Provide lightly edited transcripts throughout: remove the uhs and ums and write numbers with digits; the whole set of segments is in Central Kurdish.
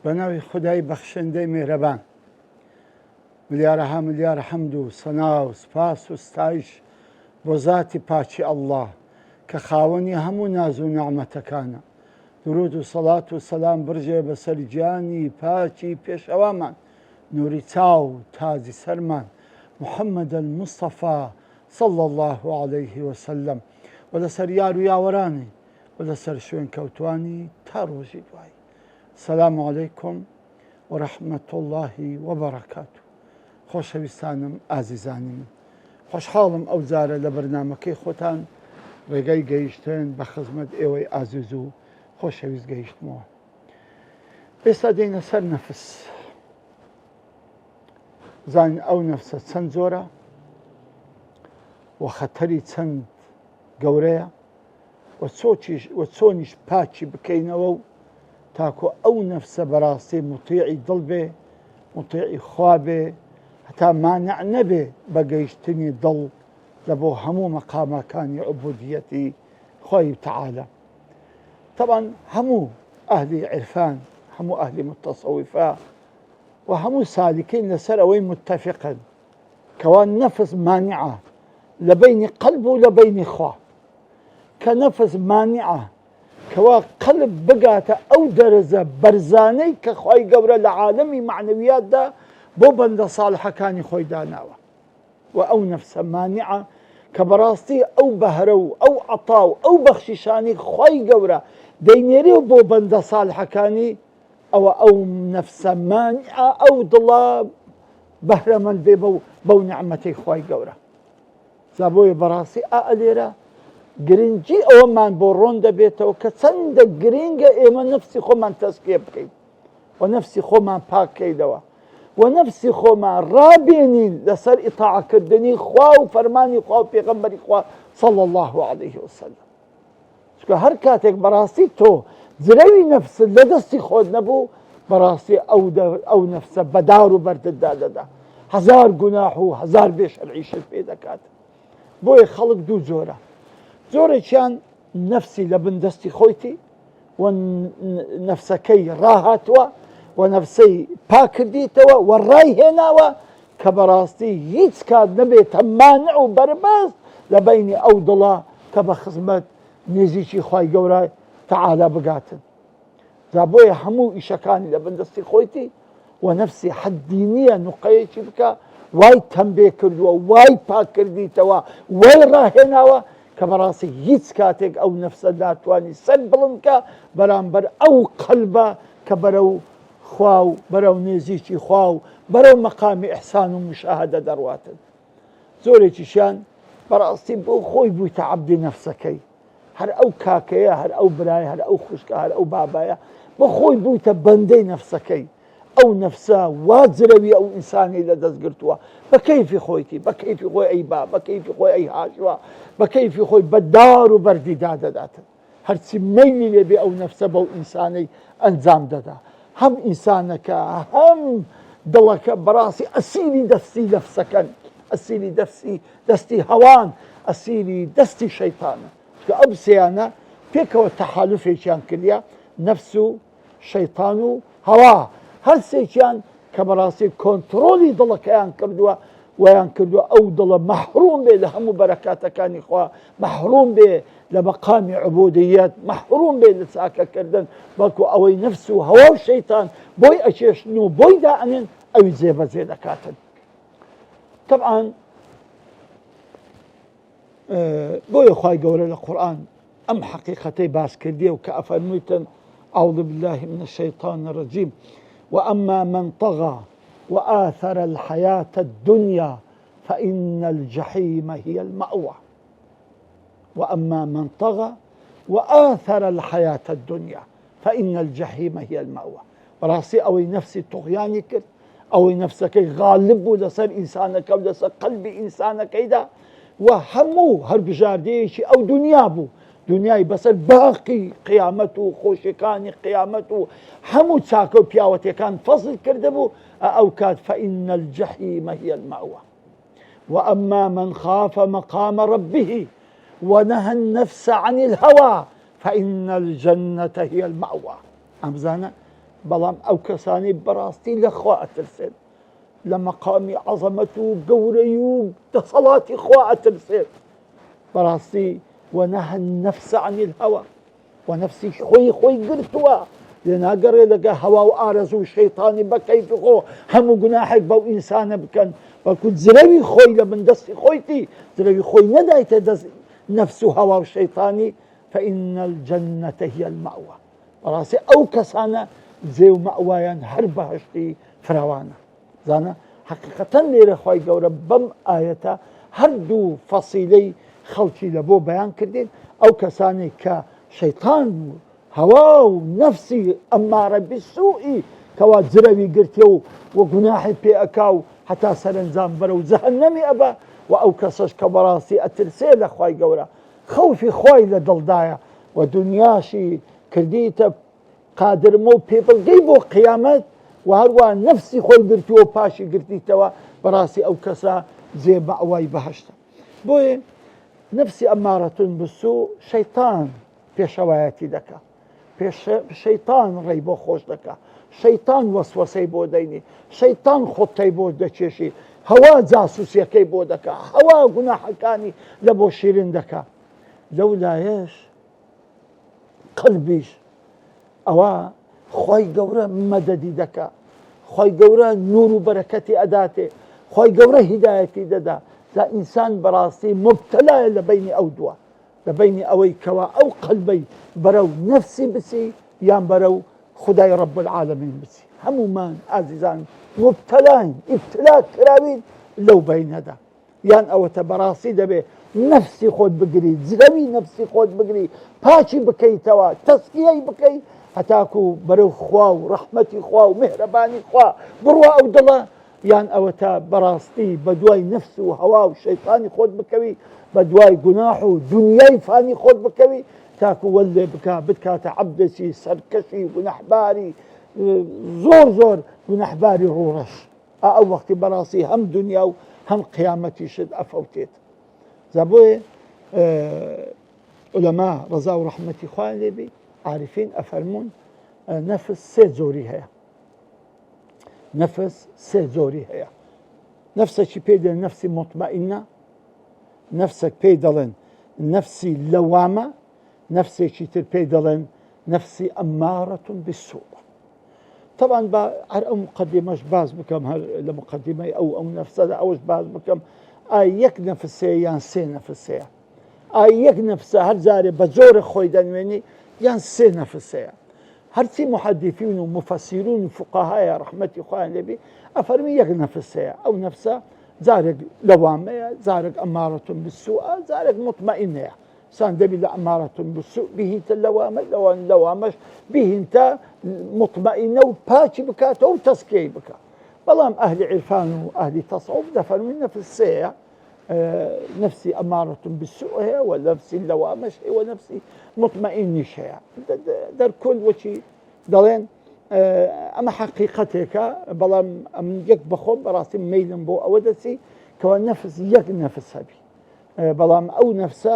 بەناوی خودای بەخشندەی میهرەبان، ملیارەها ملیارە حەمد و سەنا و سپاس و ستایش بۆ ذاتی پاچی ئەڵڵا کە خاوەنی هەموو ناز و نعمەتەکانە. درود و سەڵات و سەلام برژێ بەسەر گیانی پاچی پێشەوامان، نووری چاو و تاجی سەرمان، محەممەد المستەفا صلی الله عليه وسلم، و لەسەر یار و یاوەرانی و لەسەر شوێن کەوتوانی تا ڕۆژی دوایی. السلام عليكم ورحمة الله وبركاته. خۆشەویستانم ئازیزانی من، خۆشحاڵم ئەو جارە لە بەرنامەکەی خۆتان ڕێگەی گەیشتن بە خزمەت ئێوەی ئازیز و خۆشەویست گەیشتمەوە. ئێستا دێنە سەر نەفس. زانین ئەو نەفسە چەند زۆرە و خەتەری چەند گەورەیە و چۆنیش پاچی بکەینەوە و تاکۆ ئەو نەفسە بەڕاستی مطیعی دڵ بێ، مطیعی خوا بێ، هەتا مانع نەبێ بە گەیشتنی دڵ لە بۆ هەموو مەقامەکانی عوبودیەتی خوای تەعالە. طبعا هەموو ئەهلی عرفان، هەموو ئەهلی متەسەویفە و هەموو سالکین لەسەر ئەوەی متتەفقن کەوا نەفس مانعە لە بەینی قەلب و لە بەینی خوا، کە نەفس مانعە کەوا قەلب بگاتە ئەو دەرەجە بەرزانەی کە خوای گەورە لە عالەمی معنەویاتدا بۆ بەندە ساڵحەکانی خۆی داناوە، و ئەو نەفسە مانعە کە بەڕاستی ئەو بەهرە و ئەو عەتا و ئەو بەخشیشانی خوای گەورە دەینێرێ بۆ بەندە ساڵحەکانی، ئەوە ئەو نەفسە مانعە ئەو دڵە بەهرەمەند بێ بەو نعمەتەی خوای گەورە. جا بۆیە بەڕاستی لێرە گرنگی ئەوەمان بۆ ڕۆن دەبێتەوە کە چەندە گرنگە ئێمە نەفسی خۆمان تەزکیە بکەین و نەفسی خۆمان پاککەینەوە و نەفسی خۆمان ڕابێنین لەسەر ئیطاعەکردنی خوا و فەرمانی خوا و پێغەمبەری خوا صلی الله عليه وسلم. چونکە هەر کاتێک بەڕاستی تۆ جرەوی نەفست لە دەستی خۆت نەبوو، بەڕاستی ئەو نەفسە بەدار و بەردتدا دەدا، هەزار گوناح و هەزار بێشەرعیشت پێ دەکات. بۆیە خەڵک دوو جۆرە، زۆرێکیان نەفسی لە بن دەستی خۆیتی و نەفسەکەی ڕاهاتوە و نەفسەی پاکردیتەوە و ڕای هێناوە کە بەڕاستی هیچ کات نەبێتە مانع و بەربەست لە بەینی ئەو دڵە کە بە خزمەت نێزیکی خوای گەورە تەعالە بگاتن. جا بۆیە هەموو ئیشەکانی لە بن دەستی خۆیتی و نەفسی حەدی نییە نوقەیەکی بکە وای تەمبێ کردووە، وای پاک کردیتەوە، وای ڕاهێناوە کە بەڕاستی هیچ کاتێک ئەو نەفسە ناتوانی سەر بڵندکە بەرامبەر ئەو قەلبە کە بەرەو خوا و بەرەو نێزیکی خوا و بەرەو مەقامی ئیحسان و مشاهدە دەڕواتن. زۆرێکیشیان بەڕاستی بۆ خۆی بوویتە عەبدی نەفسەکەی، هەر ئەو کاکەیە، هەر ئەو برایە، هەر ئەو خوشکە، هەر ئەو بابایە، بۆ خۆی بوویتە بەندەی نەفسەکەی. ئەو نەفسە وا جرەوی ئەو ئینسانی لە دەستگرتووە بە کەیفی خۆیتی، بە کەیفی خۆی ئەی با، بە کەیفی خۆی ئەی هاژوە، بە کەیفی خۆی بەدار و بەردی دادەداتن. هەرچی مەیلی لێبێ ئەو نەفسە بەو ئینسانەی ئەنجام دەدا. هەم ئینسانەکە هەم دڵەکە بەڕاستی ئەسیری دەستی نەفسەکەن، ئەسیری دەستی هەوان، ئەسیری دەستی شەیتانە. چونکە ئەو سێیانە پێکەوە تەحالوفێکیان کردیە، نەفس و شەیتان و هەوا، هەر سێکیان کە بەڕاستی کۆنتڕۆلی دڵەکەیان کردووە ویان کردووە ئەو دڵە مەحروم بێ لە هەموو بەرەکاتەکانی خوا، مەحروم بێ لە مەقامی عوبودیەت، مەحروم بێ لە چاکەکردن، بەڵکو ئەوەی نەفس و هەوا و شەیتان بۆی ئەچێشن و بۆی دائەنێن ئەوی جێبەجێ دەکاتن. طبعا بۆیە خوای گەورە لە قورئان ئەم حەقیقەتەی باس کردیە و کە ئەفەرموویتن أعوذ بالله من الشيطان الرجيم وأما من طغى وآثر الحياة الدنيا فإن الجحيم هي المأوى. وأما من طغى وآثر الحياة الدنيا فإن الجحيم هي المأوى. براسي أوي نفسي طغياني كرت، أوي نفسك غالب لسر إنسانك ولسر قلب إنسانك إذا وهموو هەربژاردەیەکی ئەو دنیا بوو، دنیای بەسەر باقی قیامەت و خۆشیەکانی قیامەت و هەموو چاکە و پیاوەتەکان فەزل کردبوو ئەو کات فإن الجحیم هي المأوى وأما من خاف مقام ربه ونهى النفس عن الهوى فإن الجنة هي المأوى. ئەمزانە بەڵام ئەو کەسانی بەڕاستی لەخوا ئەترسێن، لە مەقامی عەزەمەت و گەورەی و دەسەڵاتی خوا ئەترسێن بەڕاستی ونهى النفس عن الهوى ونفسی خۆی گرتووە لێ ناگەڕێ لەگە هەوا و ئارەزوو شەیطانی بەکەیف خۆ هەموو گوناحێک بەو ئینسانە بکەن بەڵکو جرەوی خۆی لە بندەستی خۆیتی جرەوی خۆی نەدایتە دەست نەفس و هەوا و شەیطانی فإن الجنة هي المأوى. بەڕاستی ئەو کەسانە جێ و مەوایان هەر بەهەشتی فراوانە. زانە حەقیقەتەن لێرە خۆی گەورە بەم ئایەتە هەردوو فەسیلەی خەڵکی لە بۆ بەیان کردین، ئەو کەسانی کە شەیطان و هەوا و نەفسی ئەمارە بیسوئی کەوا جرەوی گرتێ و گوناحی پێ ئەکا و حتا سەرنجام بەرە و جەهەنەمی ئەبە و ئەو کەسەش کە بەڕاستی ئەترسێ لە خۆی گەورە خەوفی خۆی لە دڵدایە و دنیاشی کردیتە قادرمە و پێبڵگەی بۆ قیامەت و هەروە نەفسی خۆی گرتووە و پاشی گرتیتەوە بەڕاستی ئەو کەسە جێ مەوای بەهەشتە. بۆیە نفسی ئەمارەتون بسوو شەیطان پێشەوایەتی دەکا، شەیطان ڕێی بۆ خۆش دەکا، شەیطان وەسوەسەی بۆ دەینی، شەیطان خۆتەی بۆ دەچێشی، هەوا جاسووسیەکەی بۆ دەکا، هەوا گوناحەکانی لە بۆ شیرین دەکا. لەو لایەش قەلبیش ئەوە خۆی گەورە مەدەدی دەکا، خۆی گەورە نور و بەرەکەتی ئەداتێ، خۆی گەورە هیدایەتی دەدا. لا ئینسان بەڕاستی مبتەلایە لە بینی ئەو دووە، لە بینی ئەوەی کەوا ئەو قەلبەی بەرەو نەفسی بچی یان بەرەو خودای ڕەب العالەمین بچی. هەمومان ئازیزان مبتەلاین، ئیبتلا کراوین لەو بینەدا. یان ئەوەتە بەڕاستی دەبێ نەفسی خۆت بگری، جرەوی نەفسی خۆت بگری، پاچی بکەیتەوە، تەسکیەی بکەی هەتاکو بەرەو خوا و ڕەحمەتی خوا و مهرەبانی خوا بڕوا ئەو دڵە، یان ئەوەتە بەڕاستی بە دوای نەفس و هەوا و شەیطانی خۆت بکەوی، بە دوای گوناح و دنیای فانی خۆت بکەوی تاکو وەلێ بکە بتکاتە عەبدێکی سەرکەشی گونەحباری زۆر گونەحباری ڕوڕەش. ئەو وەختی بەڕاستی هەم دنیا و هەم قیامەتیشت ئەفەوتێت. جا بۆیە عولەما ڕەزا و ڕەحمەتی خوایان لێبێ عارفین ئەفەرمون نەفس سێ جۆری هەیە، نەفس سێ جۆری هەیە. نەفسێکی پێی دەڵێن نەفسی مطمئینە، نەفسێک پێی دەڵێن نەفسی لەوامە، نەفسێکی تر پێی دەڵێن نەفسی ئەمارەتون بالسوء. طبعا بە هەر ئەو مقدمەش باز بکەم، هەر لە مقدمەی ئەو نەفسەدا ئەوش باز بکەم ئایا یەک نەفسەیە یان سێ نەفسەیە، ئایا یەک نەفسە هەر جارێ بە جۆرە خۆی دەنوێنی یان سێ نەفسەیە. هەرچی محەدیثین و مفەسیرون و فقەهایە ڕەحمەتی خوایان لێبێ ئەفەرمی یەک نەفسەیە. ئەو نەفسە جارێک لەوامەیە، جارێک ئەمارەتون بالسوءە، جارێک مطمئینەیە. سان دەبی لە ئەمارەتون بالسوء بیهینتە لەوامە، لەوامەش بیهینتە مطمئینە و پاچی بکاتەوە و تەسکیەی بکە. بەڵام ئەهلی عیرفان و ئەهلی تەسەوف دەفەرمین نەفس سێیە، نفسی ئەمارەتون بالسوء هەیە و نفسی لەوامەش هەیە و نفسی مطمئینیش هەیە. دەرکۆل وەچی دەڵێن ئەمە حەقیقەتێکە، بەڵام ئەم یەک بەخۆم بەڕاستی میلم بۆ ئەوە دەچی کەوا نەفس یەک نەفس هەبی، بەڵام ئەو نەفسە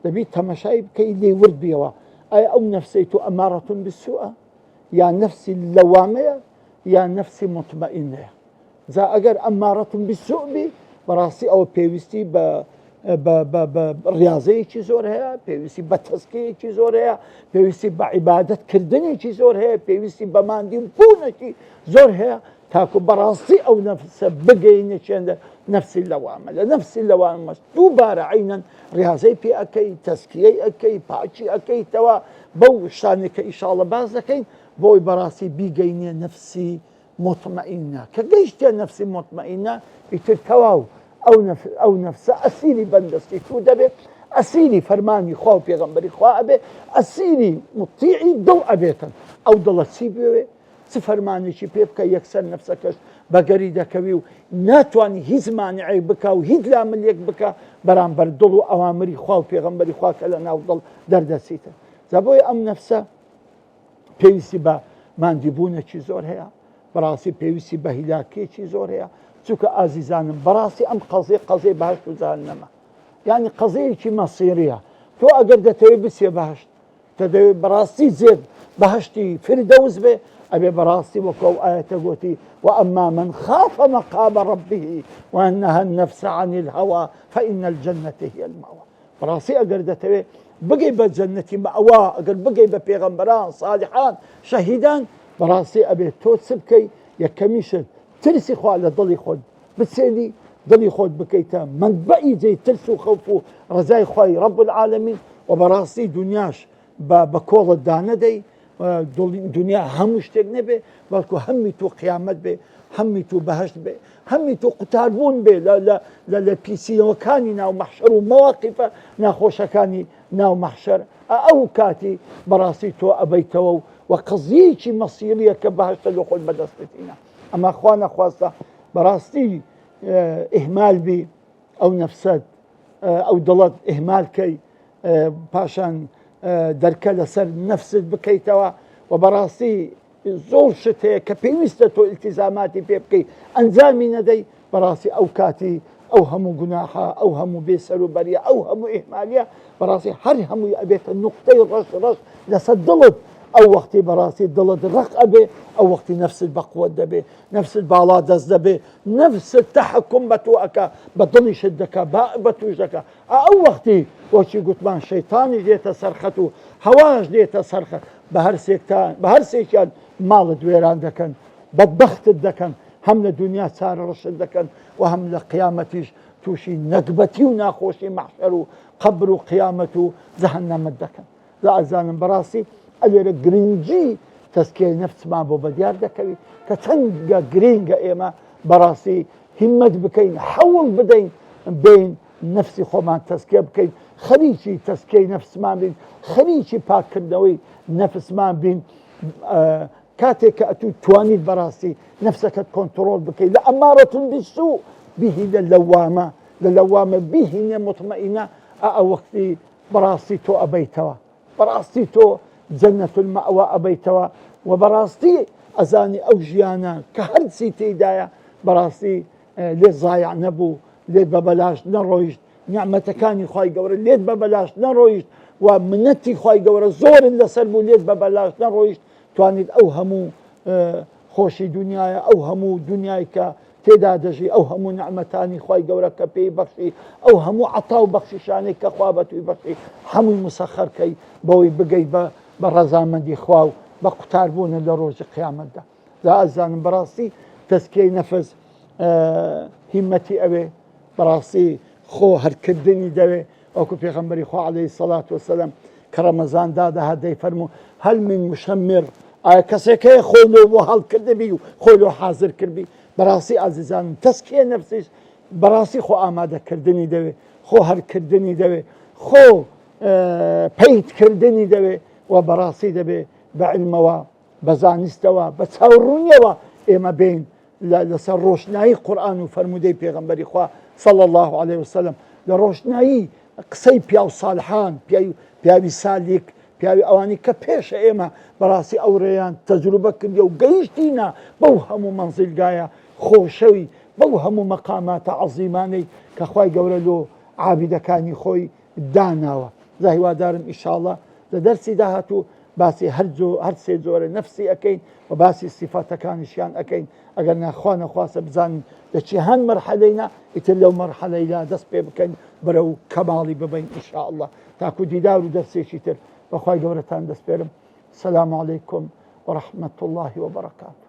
دەبی تەمەشای بکەی لێ ورد بیەوە ئایا ئەو نەفسەی تو ئەمارەتون بالسوءە یان نەفسی لەوامەیە یان نەفسی مطمئینەیە. جا ئەگەر ئەمارەتون بالسوء بی بەڕاستی ئەوە پێویستی بە ڕیاضەیەکی زۆر هەیە، پێویستی بە تەسکیەیەکی زۆر هەیە، پێویستی بە عیبادەتکردنێکی زۆر هەیە، پێویستی بە ماندی و پوونێکی زۆر هەیە تاکو بەڕاستی ئەو نەفسە بگەینە چێندە نەفسی لەوامە. لە نەفسی لەوامەش دووبارە عینەن ڕیاضەی پێ ئەەکەی، تەسکیەی ئەەکەی، پاچی ئەەکەیتەوە بەو شتانێک کە ئیشاڵڵە باز دەکەین بۆی بەڕاستی بیگەینێ نەفسی مطمئینە. کە گەیشتێ نەفسی مطمئینە ئیتر تەواو ئەو نەفسە ئەسیری بەندەستی تو دەبێت، ئەسیری فەرمانی خوا و پێغەمبەری خوا ئەبێ، ئەسیری مطیعی دڵ ئەبێتن. ئەو دڵە چی بوێ چ فەرمانێکی پێ بکە یەکسەر نەفسەکەش بەگەری دەکەوی و ناتوانانی هیچ مانعی بکە و هیچ لاملێک بکە بەرامبەر دڵ و ئەوامری خوا و پێغەمبەری خوا کە لە ناو دڵ دەردەچیتە. جا بۆیە ئەم نەفسە پێویستی بە ماندیبوونێکی زۆر هەیە، بەڕاستی پێویستی بە هیلاکێکی زۆر هەیە. چونکە ئازیزانم بەڕاستی ئەم قەزەی بەهەشت و جەهەنەمە، یعنی قەزەیەکی مەسیریە. تۆ ئەگەر دەتەوێت بچێ بەهەشت، دەتەوێت بەڕاستی زێد بەهەشتی فردەوس بێ، ئەبێ بەڕاستی وەکو ئەو ئایەتە گوتی وأما من خاف مقام ربه ونهى النفس عن الهوى فإن الجنة هي المأوى. بەڕاستی ئەگەر دەتەوێت بگەی بە جەنەتی مەئوا، ئەگەر بگەی بە پێغەمبەران ساڵحان شەهیدان، بەڕاستی ئەبێت تۆ چ بکەی؟ یەکەمیشت ترسی خوا لە دڵی خۆت بچێنی، دڵی خۆت بکەیتە منبەئی جێی ترس و خەوف و ڕەزای خوای رب العالمین. و بەڕاستی دنیاش بە کۆڵت دانەدەی، دنیا هەموو شتێک نەبێ، بەڵکو هەممی تۆ قیامەت بێ، هەممی تۆ بەهەشت بێ، هەممی تۆ قوتاربوون بێ لە پیسیەوەکانی ناو مەحشەر و مەواقیفە ناخۆشەکانی ناو مەحشەر. ئەو کاتی بەڕاستی تۆ ئەبەیتەوە و قەزیەیەکی مەسیریە کە بەهەشتە لە خۆت بەدەستێتینە. ئەمە خوا نەخواستە بەڕاستی ئیهمال بی ئەو نەفسەت، ئەو دڵت ئیهمالکەی، پاشان دەرکە لەسەر نەفست بکەیتەوە. و بەڕاستی زۆر شت هەیە کە پێویستە تۆ ئیلتیزاماتی پێ بکەی، ئەنجامی نەدەی، بەڕاستی ئەو کاتی ئەو هەموو گوناحە، ئەو هەموو بێسەروبەریە، ئەو هەموو ئیهمالیە، بەڕاستی هەر هەمووی ئەبێتە نوقتەی ڕەش لەسەر دڵت. ئەو وەختی بەڕاستی دڵت ڕق ئەبێ، ئەو وەختی نەفست بەقووەت دەبێ، نەفست باڵا دەست دەبێ، نەفست تەحەکوم بە تۆ ئەکا، بە دڵیشت دەکا، بە توش دەکا. ئەو وەختی وەکی گوتمان شەیتانیش دێتە سەرخەت و هەواش دێتە سەرخەت، بە هەر سێکیان ماڵت وێران دەکەن، بەدبەختت دەکەن، هەم لە دنیا چارە ڕەشت دەکەن و هەم لە قیامەتیش تووشی نەکبەتی و ناخۆشی مەحشەر و قەبر و قیامەت و جەهەنەمت دەکەن. لە ئازانم بەڕاستی ئەلێرە گرنگی تەسکیەی نەفسمان بۆ بەدیار دەکەوی کە چەندگە گرنگە ئێمە بەڕاستی هیممەت بکەین، حەوڵ بدەین بین نەفسی خۆمان تەسکیە بکەین، خەریکی تەسکیەی نەفسمان بین، خەریکی پاکردنەوەی نەفسمان بین. کاتێک کە ئەتوو توانیت بەڕاستی نەفسەکەت کۆنتڕۆڵ بکەیت، لە ئەمارەتون بیسوو بیهینە لەوامە بیهینە مطمئینە، ئەو وەختی بەڕاستی تۆ ئەبەیتەوە، بەڕاستی تۆ جەنەت المەئوا ئەبەیتەوە. و بەڕاستی ئەزانی ئەو ژیانە کە هەرچی تێیدایە بەڕاستی لێت زایع نەبوو، لێت بە بەلاش نەڕۆیشت، نیعمەتەکانی خوای گەورە لێت بە بەلاش نەڕۆیشت، و منەتی خوای گەورە زۆرن لەسەر بوو لێت بە بەلاش نەڕۆیشت. توانیت ئەو هەموو خۆشی دنیاە، ئەو هەموو دنیای کە تێدا دەژی، ئەو هەموو نعمەتانی خوای گەورە کە پێی بەخشی، ئەو هەموو عەتا و بەخشیشانەی کە خوا بە توی بەخشی، هەمووی مسەخەرکەی بەوەی بگەیت بە ڕەزامەندی خوا و بە قوتاربوونە لە ڕۆژی قیامەتدا. دا ئەزانم بەڕاستی تەسکیەی نەفس هیممەتی ئەوێ، بەڕاستی خۆ هەرکردنی دەوێ، وەکو پێغەمبەری خوا عەلەیهی سەڵات وەسەلام کە ڕەمەزان دادەهات دەیفەرموو هەل من مشەمر، ئایا کەسێک هەیە خۆی لۆ بۆ هەڵکردبی و خۆی لۆ حازر کردبی. بەڕاستی ئازیزانم تەسکیە نەفسیش بەڕاستی خۆ ئامادەکردنی دەوێ، خۆ هەرکردنی دەوێ، خۆ پەیدکردنی دەوێ، و بەڕاستی دەبێ بە علمەوە، بە زانستەوە، بە چاوڕوونیەوە ئێمە بین لەسەر ڕۆشنایی قورئان و فەرمودەی پێغەمبەری خوا صلی الله علیه وسلم، لە ڕۆشنایی قسەی پیاو ساڵحان، پیاوی سالیک، پیاوی ئەوانی کە پێشە ئێمە بەڕاستی ئەوڕێیان تەجروبە کردی و گەیشتینە بەو هەموو مەنزیلگایە خۆشەوی، بەو هەموو مەقاماتە عەزیمانەی کە خوای گەورە لۆ عابیدەکانی خۆی داناوە. جا هیوادارم ئینشاءڵڵا لە دەرسی داهاتوو باسی هەر سێ جۆرە نەفسی ئەکەین و باسی سیفاتەکانیشیان ئەکەین. ئەگەر ناخوا نەخواستە بزانین لە چیهان مەرحەلەینا، ئیتر لەو مەرحەلەیدا دەست پێ بکەین بەرەو کەماڵی ببین ئینشاءڵڵا. تاکو دیدار و دەرسێکی تر بەخوای گەورەتان دەست پێرم. السلام عەلەیکم وەڕەحمەتوڵڵاهی وەبەرەکاتوه.